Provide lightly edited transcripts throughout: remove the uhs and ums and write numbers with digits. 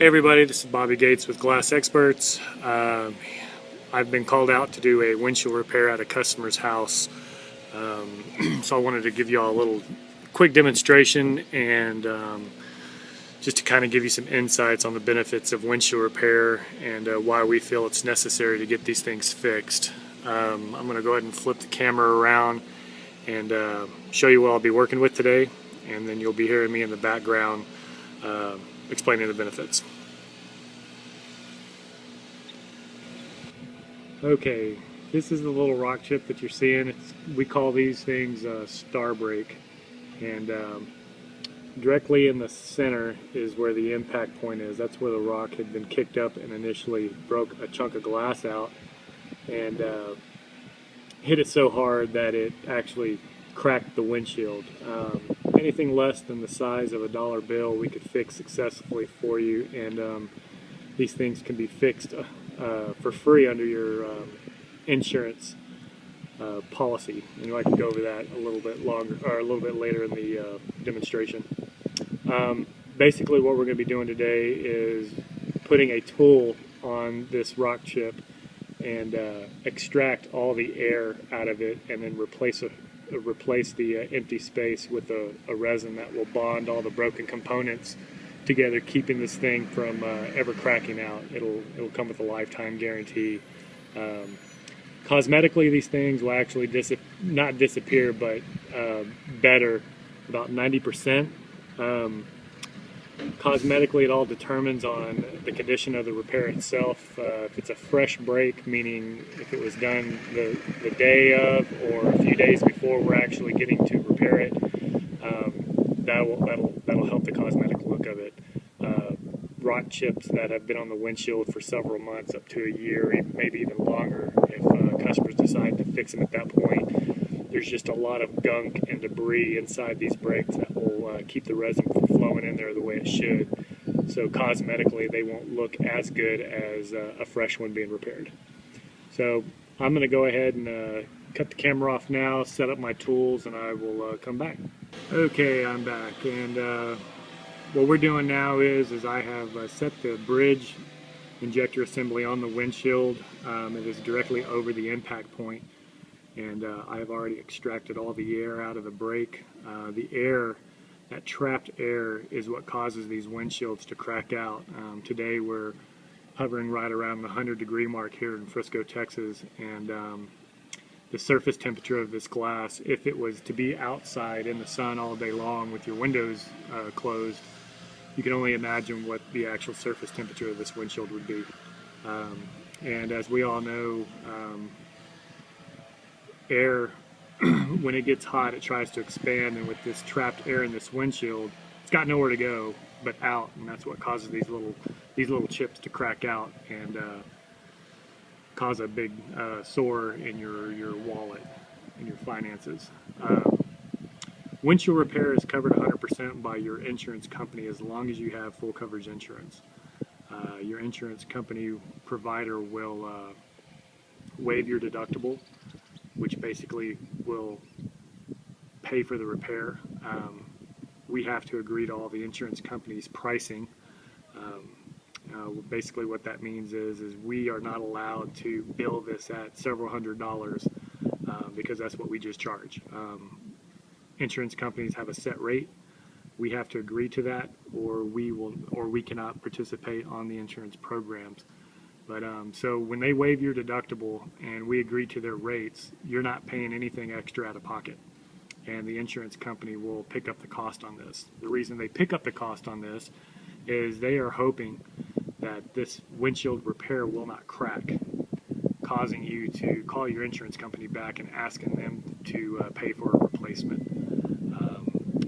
Hey everybody, this is Bobby Gates with GlassXperts. I've been called out to do a windshield repair at a customer's house. So I wanted to give you all a little quick demonstration and just to kind of give you some insights on the benefits of windshield repair and why we feel it's necessary to get these things fixed. I'm going to go ahead and flip the camera around and show you what I'll be working with today, and then you'll be hearing me in the background explaining the benefits. Okay, this is the little rock chip that you're seeing. We call these things star break, and directly in the center is where the impact point is. That's where the rock had been kicked up and initially broke a chunk of glass out and hit it so hard that it actually cracked the windshield. Anything less than the size of a dollar bill we could fix successfully for you, and these things can be fixed for free under your insurance policy. And I can go over that a little bit longer, or a little bit later in the demonstration. Basically what we're going to be doing today is putting a tool on this rock chip and extract all the air out of it, and then replace the empty space with a resin that will bond all the broken components together, keeping this thing from ever cracking out. It'll come with a lifetime guarantee. Cosmetically, these things will actually not disappear, but better, about 90%. Cosmetically, it all determines on the condition of the repair itself. If it's a fresh break, meaning if it was done the day of or a few days before we're actually getting to repair it, that'll help the cosmetic look of it. Rock chips that have been on the windshield for several months, up to a year, maybe even longer, if customers decide to fix them at that point, there's just a lot of gunk and debris inside these brakes that will keep the resin from flowing in there the way it should. So cosmetically, they won't look as good as a fresh one being repaired. So I'm going to go ahead and cut the camera off now, set up my tools, and I will come back. Okay, I'm back, and what we're doing now is I have set the bridge injector assembly on the windshield. It is directly over the impact point, and I have already extracted all the air out of the brake. The air, that trapped air, is what causes these windshields to crack out. Today we're hovering right around the 100-degree mark here in Frisco, Texas, and the surface temperature of this glass, if it was to be outside in the sun all day long with your windows closed, you can only imagine what the actual surface temperature of this windshield would be. And as we all know, air, when it gets hot, it tries to expand, and with this trapped air in this windshield, it's got nowhere to go but out, and that's what causes these little chips to crack out and cause a big sore in your wallet and your finances. Windshield repair is covered 100% by your insurance company as long as you have full coverage insurance. Your insurance company provider will waive your deductible, which basically will pay for the repair. We have to agree to all the insurance company's pricing. Basically what that means is we are not allowed to bill this at several $100s because that's what we just charge. Insurance companies have a set rate. We have to agree to that, or we cannot participate on the insurance programs. But so when they waive your deductible and we agree to their rates, you're not paying anything extra out of pocket, and the insurance company will pick up the cost on this. The reason they pick up the cost on this is they are hoping that this windshield repair will not crack, causing you to call your insurance company back and asking them to pay for a replacement.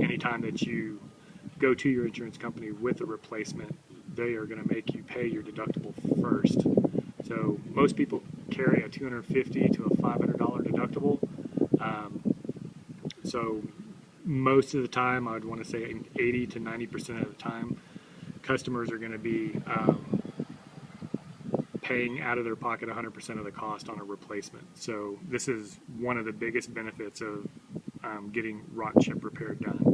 Anytime that you go to your insurance company with a replacement, they are going to make you pay your deductible first. So most people carry a $250 to a $500 deductible. So most of the time, I would want to say 80 to 90% of the time, customers are going to be paying out of their pocket 100% of the cost on a replacement. So this is one of the biggest benefits of getting rock chip repair done.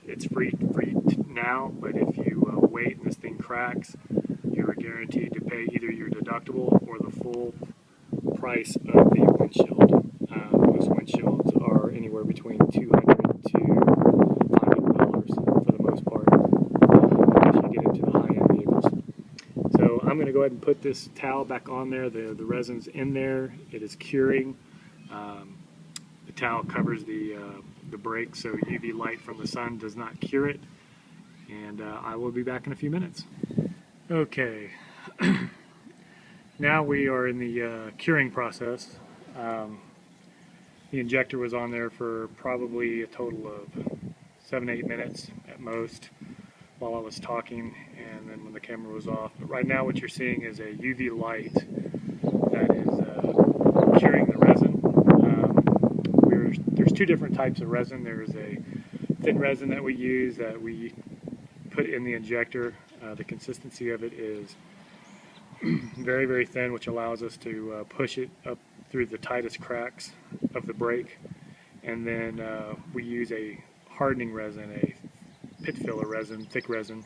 It's free now, but if you wait and this thing cracks, you're guaranteed to pay either your deductible or the full price of the windshield. Most windshields are anywhere between $200 to $500 for the most part if you get into the high-end vehicles. So I'm going to go ahead and put this towel back on there. The resin's in there. It is curing. The towel covers the brake so UV light from the sun does not cure it. And I will be back in a few minutes. Okay, now we are in the curing process. The injector was on there for probably a total of 7-8 minutes at most while I was talking, and then when the camera was off. But right now what you're seeing is a UV light that is curing the resin. There's two different types of resin. There's a thin resin that we use that we put in the injector. The consistency of it is very, very thin, which allows us to push it up through the tightest cracks of the brake. And then we use a hardening resin, a pit filler resin, thick resin,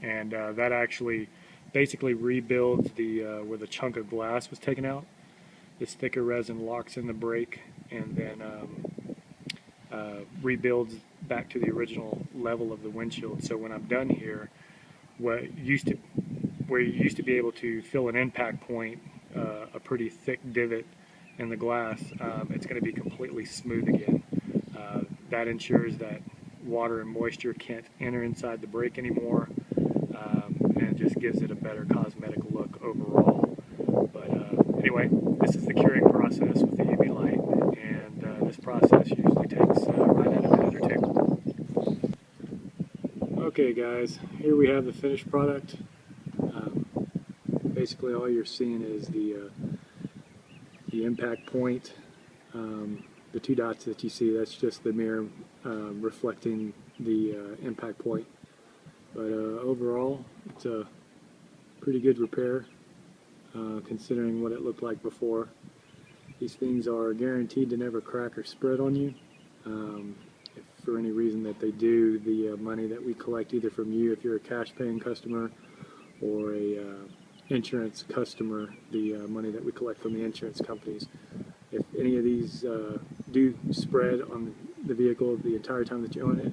and that actually basically rebuilds where the chunk of glass was taken out. This thicker resin locks in the brake and then rebuilds back to the original level of the windshield. So when I'm done here, where you used to be able to fill an impact point, a pretty thick divot in the glass, it's going to be completely smooth again. That ensures that water and moisture can't enter inside the brake anymore, and it just gives it a better cosmetic look overall. But anyway, this is the curing process with the UV light, and this process usually takes right at a minute or two. Okay guys, here we have the finished product. Basically all you're seeing is the impact point. The two dots that you see, that's just the mirror reflecting the impact point. But overall, it's a pretty good repair considering what it looked like before. These things are guaranteed to never crack or spread on you. If for any reason that they do, the money that we collect either from you if you're a cash paying customer or a insurance customer, the money that we collect from the insurance companies, if any of these do spread on the vehicle the entire time that you own it,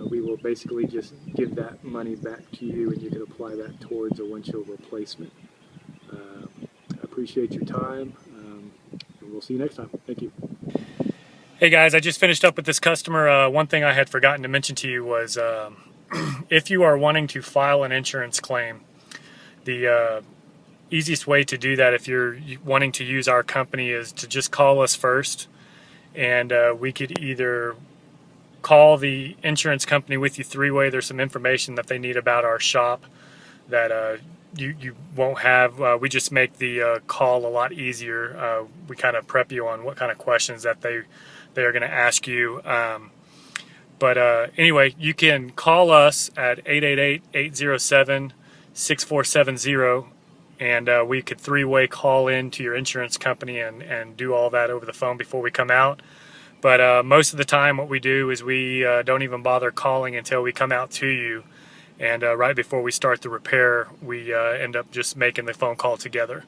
we will basically just give that money back to you and you can apply that towards a windshield replacement. I appreciate your time, and we'll see you next time. Thank you. Hey guys, I just finished up with this customer. One thing I had forgotten to mention to you was if you are wanting to file an insurance claim, the easiest way to do that if you're wanting to use our company is to just call us first, and we could either call the insurance company with you three-way. There's some information that they need about our shop that you won't have. We just make the call a lot easier. We kind of prep you on what kind of questions that they are going to ask you. But anyway, you can call us at 888-807-6470, and we could three-way call in to your insurance company and do all that over the phone before we come out. But most of the time what we do is we don't even bother calling until we come out to you, and right before we start the repair we end up just making the phone call together.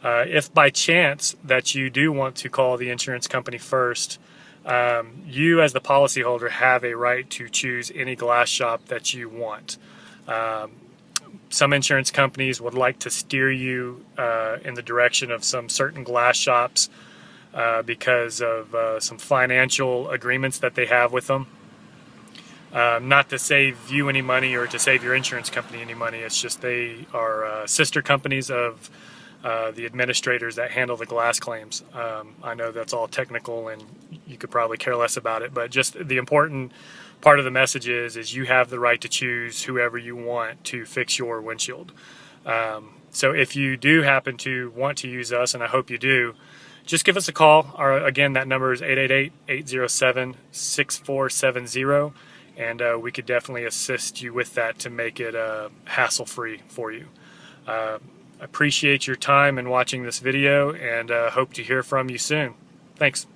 If by chance that you do want to call the insurance company first, you as the policyholder have a right to choose any glass shop that you want. Some insurance companies would like to steer you in the direction of some certain glass shops because of some financial agreements that they have with them. Not to save you any money or to save your insurance company any money, it's just they are sister companies of the administrators that handle the glass claims. I know that's all technical and you could probably care less about it, but just the important part of the message is you have the right to choose whoever you want to fix your windshield. So if you do happen to want to use us, and I hope you do, just give us a call. Again, that number is 888-807-6470, and we could definitely assist you with that to make it hassle-free for you. Appreciate your time and watching this video, and hope to hear from you soon. Thanks.